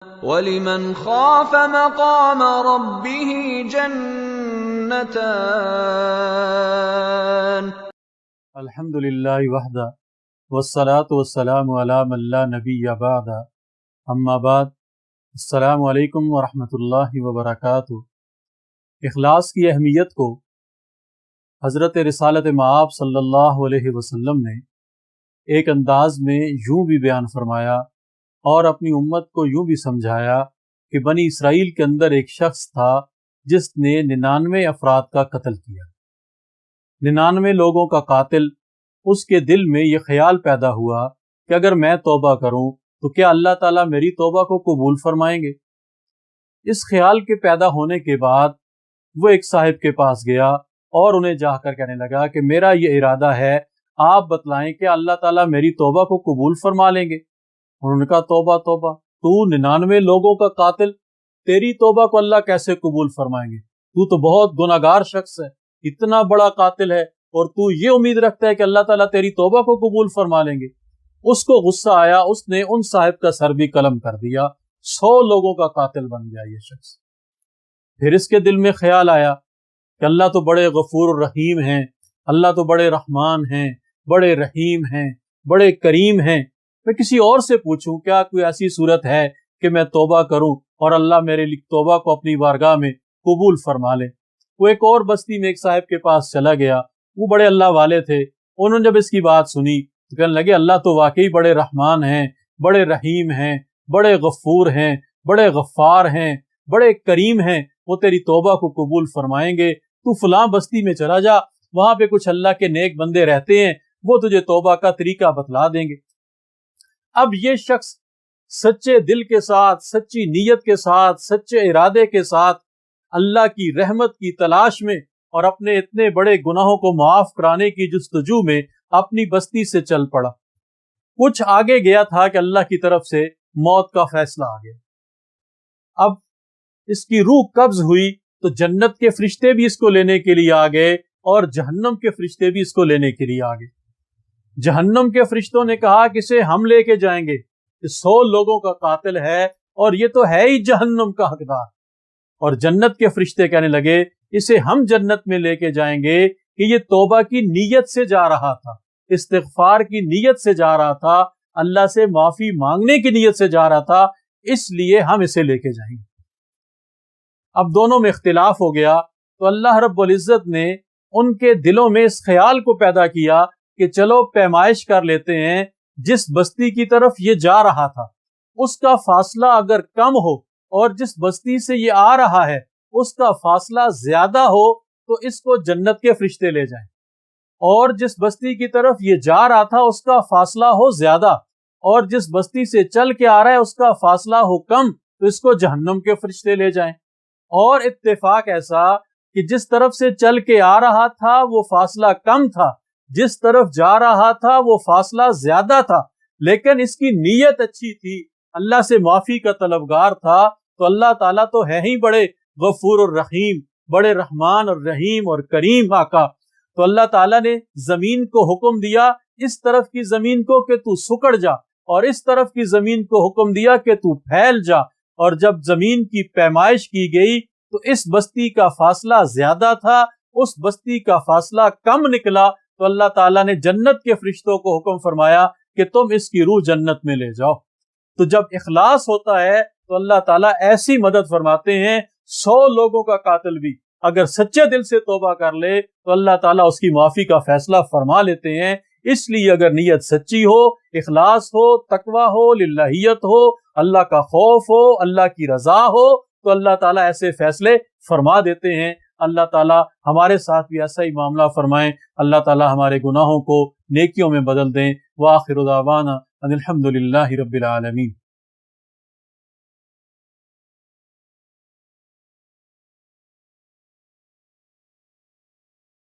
وَلِمَنْ خَافَ مَقَامَ رَبِّهِ جَنَّتَانِ۔ الحمدللہ وحدہ والصلاة والسلام علی من لا نبی بعد، اما بعد، السلام علیکم ورحمۃ اللہ وبرکاتہ۔ اخلاص کی اہمیت کو حضرت رسالت مآب صلی اللہ علیہ وسلم نے ایک انداز میں یوں بھی بیان فرمایا اور اپنی امت کو یوں بھی سمجھایا کہ بنی اسرائیل کے اندر ایک شخص تھا جس نے 99 افراد کا قتل کیا۔ 99 لوگوں کا قاتل، اس کے دل میں یہ خیال پیدا ہوا کہ اگر میں توبہ کروں تو کیا اللہ تعالیٰ میری توبہ کو قبول فرمائیں گے؟ اس خیال کے پیدا ہونے کے بعد وہ ایک صاحب کے پاس گیا اور انہیں جا کر کہنے لگا کہ میرا یہ ارادہ ہے، آپ بتلائیں کہ اللہ تعالیٰ میری توبہ کو قبول فرما لیں گے؟ انہوں نے کہا توبہ توبہ، تو 99 لوگوں کا قاتل، تیری توبہ کو اللہ کیسے قبول فرمائیں گے؟ تو بہت گناہگار شخص ہے، اتنا بڑا قاتل ہے، اور تو یہ امید رکھتا ہے کہ اللہ تعالیٰ تیری توبہ کو قبول فرما لیں گے؟ اس کو غصہ آیا، اس نے ان صاحب کا سر بھی قلم کر دیا، 100 لوگوں کا قاتل بن گیا یہ شخص۔ پھر اس کے دل میں خیال آیا کہ اللہ تو بڑے غفور الرحیم ہیں، اللہ تو بڑے رحمان ہیں، بڑے رحیم ہیں، بڑے کریم ہیں، میں کسی اور سے پوچھوں کیا کوئی ایسی صورت ہے کہ میں توبہ کروں اور اللہ میرے لیے توبہ کو اپنی بارگاہ میں قبول فرما لے۔ وہ ایک اور بستی میں ایک صاحب کے پاس چلا گیا، وہ بڑے اللہ والے تھے، انہوں نے جب اس کی بات سنی تو کہنے لگے اللہ تو واقعی بڑے رحمان ہیں، بڑے رحیم ہیں، بڑے غفور ہیں، بڑے غفار ہیں، بڑے کریم ہیں، وہ تیری توبہ کو قبول فرمائیں گے، تو فلاں بستی میں چلا جا، وہاں پہ کچھ اللہ کے نیک بندے رہتے ہیں، وہ تجھے توبہ کا طریقہ بتلا دیں گے۔ اب یہ شخص سچے دل کے ساتھ، سچی نیت کے ساتھ، سچے ارادے کے ساتھ اللہ کی رحمت کی تلاش میں اور اپنے اتنے بڑے گناہوں کو معاف کرانے کی جستجو میں اپنی بستی سے چل پڑا۔ کچھ آگے گیا تھا کہ اللہ کی طرف سے موت کا فیصلہ آ گیا۔ اب اس کی روح قبض ہوئی تو جنت کے فرشتے بھی اس کو لینے کے لیے آ گئے اور جہنم کے فرشتے بھی اس کو لینے کے لیے آ گئے۔ جہنم کے فرشتوں نے کہا کہ اسے ہم لے کے جائیں گے، کہ 100 لوگوں کا قاتل ہے اور یہ تو ہے ہی جہنم کا حقدار۔ اور جنت کے فرشتے کہنے لگے اسے ہم جنت میں لے کے جائیں گے کہ یہ توبہ کی نیت سے جا رہا تھا، استغفار کی نیت سے جا رہا تھا، اللہ سے معافی مانگنے کی نیت سے جا رہا تھا، اس لیے ہم اسے لے کے جائیں گے۔ اب دونوں میں اختلاف ہو گیا تو اللہ رب العزت نے ان کے دلوں میں اس خیال کو پیدا کیا کہ چلو پیمائش کر لیتے ہیں، جس بستی کی طرف یہ جا رہا تھا اس کا فاصلہ اگر کم ہو اور جس بستی سے یہ آ رہا ہے اس کا فاصلہ زیادہ ہو تو اس کو جنت کے فرشتے لے جائیں، اور جس بستی کی طرف یہ جا رہا تھا اس کا فاصلہ ہو زیادہ اور جس بستی سے چل کے آ رہا ہے اس کا فاصلہ ہو کم تو اس کو جہنم کے فرشتے لے جائیں۔ اور اتفاق ایسا کہ جس طرف سے چل کے آ رہا تھا وہ فاصلہ کم تھا، جس طرف جا رہا تھا وہ فاصلہ زیادہ تھا، لیکن اس کی نیت اچھی تھی، اللہ سے معافی کا طلبگار تھا، تو اللہ تعالیٰ تو ہے ہی بڑے غفور الرحیم، بڑے رحمان اور رحیم اور کریم آقا۔ تو اللہ تعالیٰ نے زمین کو حکم دیا اس طرف کی زمین کو کہ تو سکڑ جا، اور اس طرف کی زمین کو حکم دیا کہ تو پھیل جا، اور جب زمین کی پیمائش کی گئی تو اس بستی کا فاصلہ زیادہ تھا، اس بستی کا فاصلہ کم نکلا، تو اللہ تعالیٰ نے جنت کے فرشتوں کو حکم فرمایا کہ تم اس کی روح جنت میں لے جاؤ۔ تو جب اخلاص ہوتا ہے تو اللہ تعالیٰ ایسی مدد فرماتے ہیں، 100 لوگوں کا قاتل بھی اگر سچے دل سے توبہ کر لے تو اللہ تعالیٰ اس کی معافی کا فیصلہ فرما لیتے ہیں۔ اس لیے اگر نیت سچی ہو، اخلاص ہو، تقوی ہو، للہیت ہو، اللہ کا خوف ہو، اللہ کی رضا ہو، تو اللہ تعالیٰ ایسے فیصلے فرما دیتے ہیں۔ اللہ تعالیٰ ہمارے ساتھ بھی ایسا ہی معاملہ فرمائیں، اللہ تعالیٰ ہمارے گناہوں کو نیکیوں میں بدل دیں۔ وآخر دعوانا ان الحمد للہ رب العالمین۔